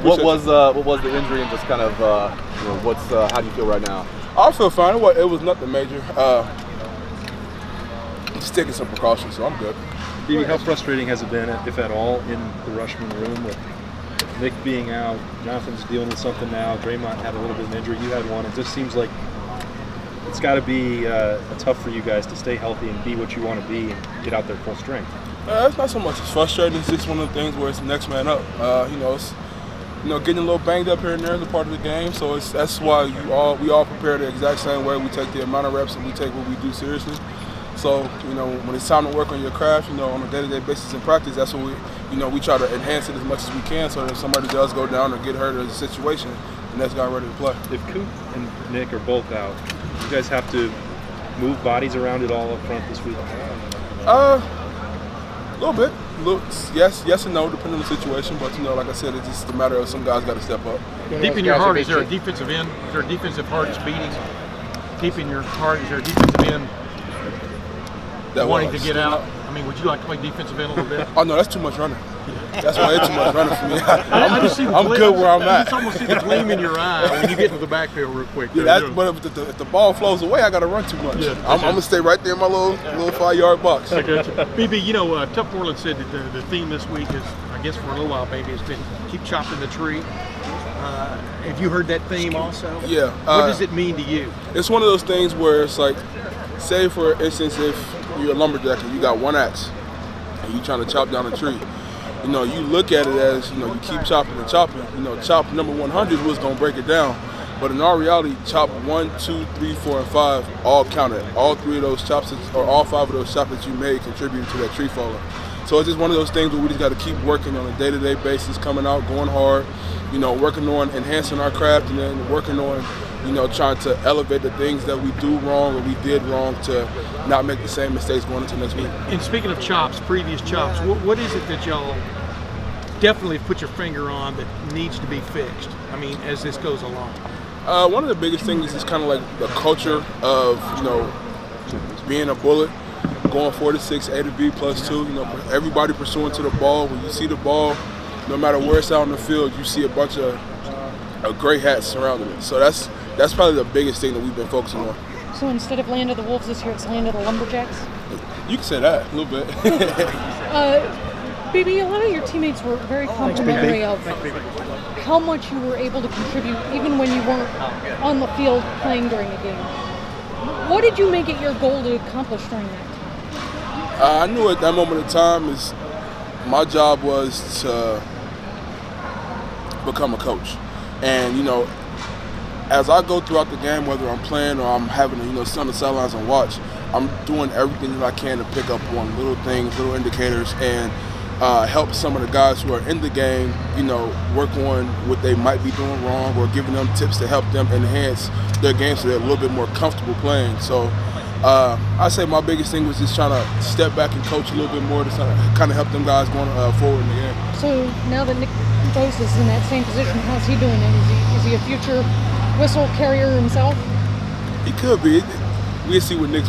What was the injury and just kind of you know, how do you feel right now? I feel fine. It was nothing major. Just taking some precautions, so I'm good. BB, how frustrating has it been, if at all, in the Rushmen room with Nick being out, Jonathan's dealing with something now, Draymond had a little bit of an injury, you had one. It just seems like it's got to be tough for you guys to stay healthy and be what you want to be and get out there full strength. It's not so much it's frustrating. It's just one of the things where it's the next man up. Getting a little banged up here and there is a part of the game. So that's why we all prepare the exact same way. We take the amount of reps and we take what we do seriously. So when it's time to work on your craft, on a day-to-day basis in practice, that's what we try to enhance it as much as we can. So that if somebody does go down or get hurt, there's a situation, the next guy ready to play. If Coop and Nick are both out, you guys have to move bodies around it all up front this week. A little bit. Yes and no, depending on the situation. But like I said, it's just a matter of some guys got to step up. Deep in your heart, is there a defensive end? Is there a defensive heart that's beating? Deep in your heart, is there a defensive end that wanting to get out? I mean, would you like to play defensive end a little bit? Oh no, that's too much running. That's why it's too much running for me. I'm good where I'm at. You just almost see the gleam in your eye when you get to the backfield real quick. Yeah, but if the ball flows away, I got to run too much. Yeah, I'm going to stay right there in my little 5-yard box. I got you. BB, Tough Portland said that the theme this week is, I guess for a little while, maybe, has been keep chopping the tree. Have you heard that theme also? Yeah. What does it mean to you? It's one of those things where it's like, say for instance, if you're a lumberjack and you got one axe and you're trying to chop down a tree, you look at it as, you keep chopping and chopping. Chop number 100 was going to break it down. But in our reality, chop 1, 2, 3, 4, and 5 all counted. All 3 of those chops, or all 5 of those chops that you made contributed to that tree falling. So it's just one of those things where we just got to keep working on a day-to-day basis, coming out, going hard, working on enhancing our craft, and then working on, trying to elevate the things that we do wrong or we did wrong to not make the same mistakes going into next week. And speaking of chops, previous chops, what is it that y'all definitely put your finger on that needs to be fixed, as this goes along? One of the biggest things is kind of like the culture of, being a bullet, going 4 to 6, A to B plus 2, everybody pursuing to the ball. When you see the ball, no matter where it's out on the field, you see a bunch of gray hats surrounding it. So that's probably the biggest thing that we've been focusing on. So instead of Land of the Wolves this year, it's Land of the Lumberjacks? You can say that a little bit. BB, a lot of your teammates were very complimentary of how much you were able to contribute even when you weren't on the field playing during the game. What did you make it your goal to accomplish during that time? I knew at that moment in time my job was to become a coach. And, as I go throughout the game, whether I'm playing or I'm having to, sit on the sidelines and watch, I'm doing everything that I can to pick up on little things, little indicators, and help some of the guys who are in the game, work on what they might be doing wrong or giving them tips to help them enhance their game so they're a little bit more comfortable playing. So I say my biggest thing was just trying to step back and coach a little bit more to kind of help them guys going forward in the game. So now that Nick Bosa is in that same position, how's he doing it? Is he a future whistle carrier himself? He could be. We'll see what Nick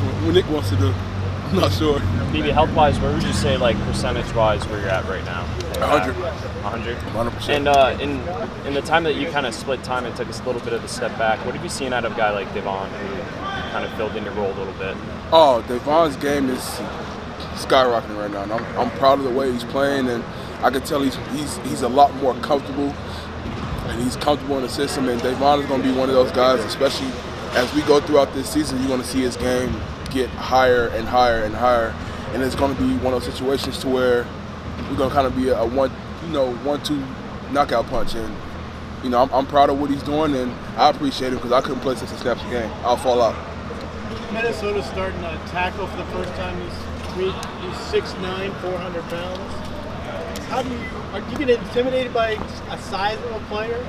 wants to do. I'm not sure. BB, health-wise, where would you say, percentage-wise, where you're at right now? 100. 100? 100%. And in the time that you kind of split time and took a little bit of a step back, what have you seen out of a guy like Devon who kind of filled in your role a little bit? Oh, Devon's game is skyrocketing right now. And I'm proud of the way he's playing, and I can tell he's a lot more comfortable, and he's comfortable in the system. And Devon is going to be one of those guys, especially as we go throughout this season, you're going to see his game get higher and higher and higher, and it's going to be one of those situations to where we're going to kind of be a 1-2 knockout punch. And I'm proud of what he's doing, and I appreciate him because I couldn't play 60 snaps a game. I'll fall out. Minnesota's starting to tackle for the first time this week. He's 6'9", 400 pounds. Are you getting intimidated by a sizable player?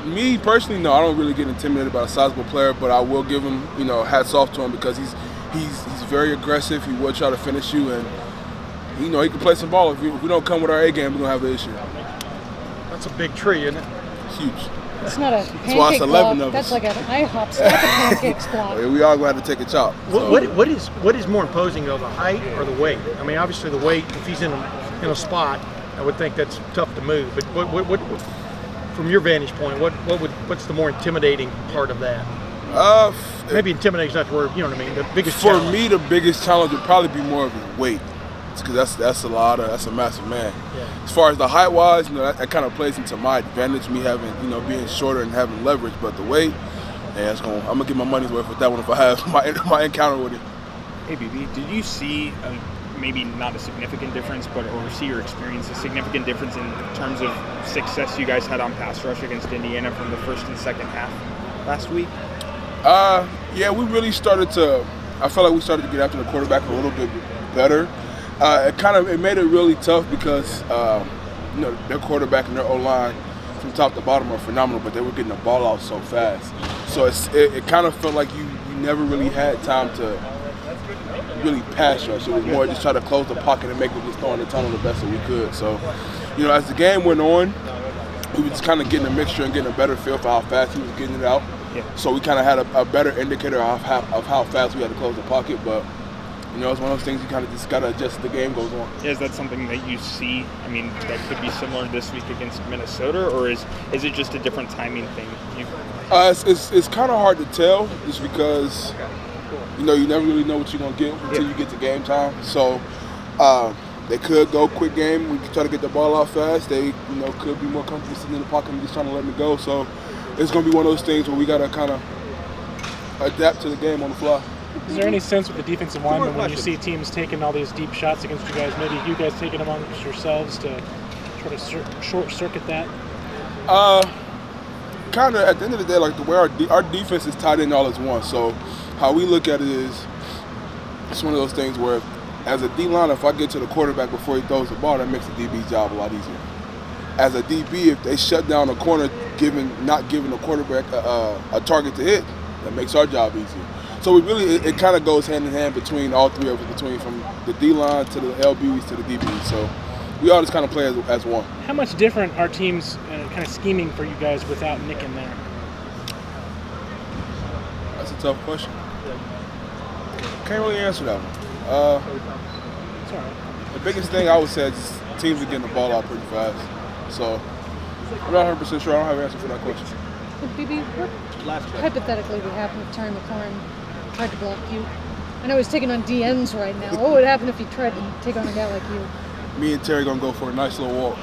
Me personally, no. I don't really get intimidated by a sizable player, but I will give him, hats off to him because he's very aggressive. He will try to finish you, and he can play some ball. If we don't come with our A game, we're gonna have an issue. That's a big tree, isn't it? Huge. It's not a pancake block. That's like an IHOP stack of pancakes block. We all gonna have to take a chop. What is more imposing though, the height or the weight? Obviously the weight. If he's in a spot, I would think that's tough to move. But what from your vantage point, what's the more intimidating part of that? Maybe intimidating is not the word. You know what I mean? The biggest for challenge. me, the biggest challenge would probably be more of his weight, because that's a massive man. Yeah. As far as the height wise, that kind of plays into my advantage, me having being shorter and having leverage. But the weight, I'm gonna get my money's worth with that one if I have my encounter with it. Hey BB, did you see maybe not a significant difference, but or see or experience a significant difference in terms of success you guys had on pass rush against Indiana from the first and second half last week? Yeah, we really started to. I felt like we started to get after the quarterback a little bit better. It made it really tough because their quarterback and their O-line from top to bottom are phenomenal, but they were getting the ball out so fast. So it kind of felt like you never really had time to really pass rush. It was more just try to close the pocket and make them just throw in the tunnel the best that we could. So, as the game went on, we were just kind of getting a mixture and getting a better feel for how fast he was getting it out. Yeah. So we kind of had a better indicator of how fast we had to close the pocket, but it's one of those things you kind of just got to adjust as the game goes on. Is that something that you see, that could be similar this week against Minnesota, or is it just a different timing thing? It's kind of hard to tell just because, you never really know what you're going to get until you get to game time. So they could go quick game. We could try to get the ball out fast. They, could be more comfortable sitting in the pocket and just trying to let me go. So it's going to be one of those things where we got to kind of adapt to the game on the fly. Is there any sense with the defensive linemen when you see teams taking all these deep shots against you guys, maybe you guys taking them amongst yourselves to try to short circuit that? Kind of at the end of the day, like the way our defense is tied in all as one. So how we look at it is, it's one of those things where as a D-line, if I get to the quarterback before he throws the ball, that makes the DB's job a lot easier. As a DB, if they shut down a corner, not giving the quarterback a target to hit, that makes our job easier. So it kind of goes hand in hand between all three of us, from the D-line to the LBs to the DBs. So we all just kind of play as one. How much different are teams kind of scheming for you guys without Nick in there? That's a tough question. Can't really answer that one. It's all right. The biggest thing I would say is teams are getting the ball out pretty fast. So I'm not 100% sure. I don't have an answer for that question. BB, what hypothetically would happen if Terry McLaurin tried to block you? I know he's taking on DNs right now. What would happen if he tried to take on a guy like you? Me and Terry gonna go for a nice little walk.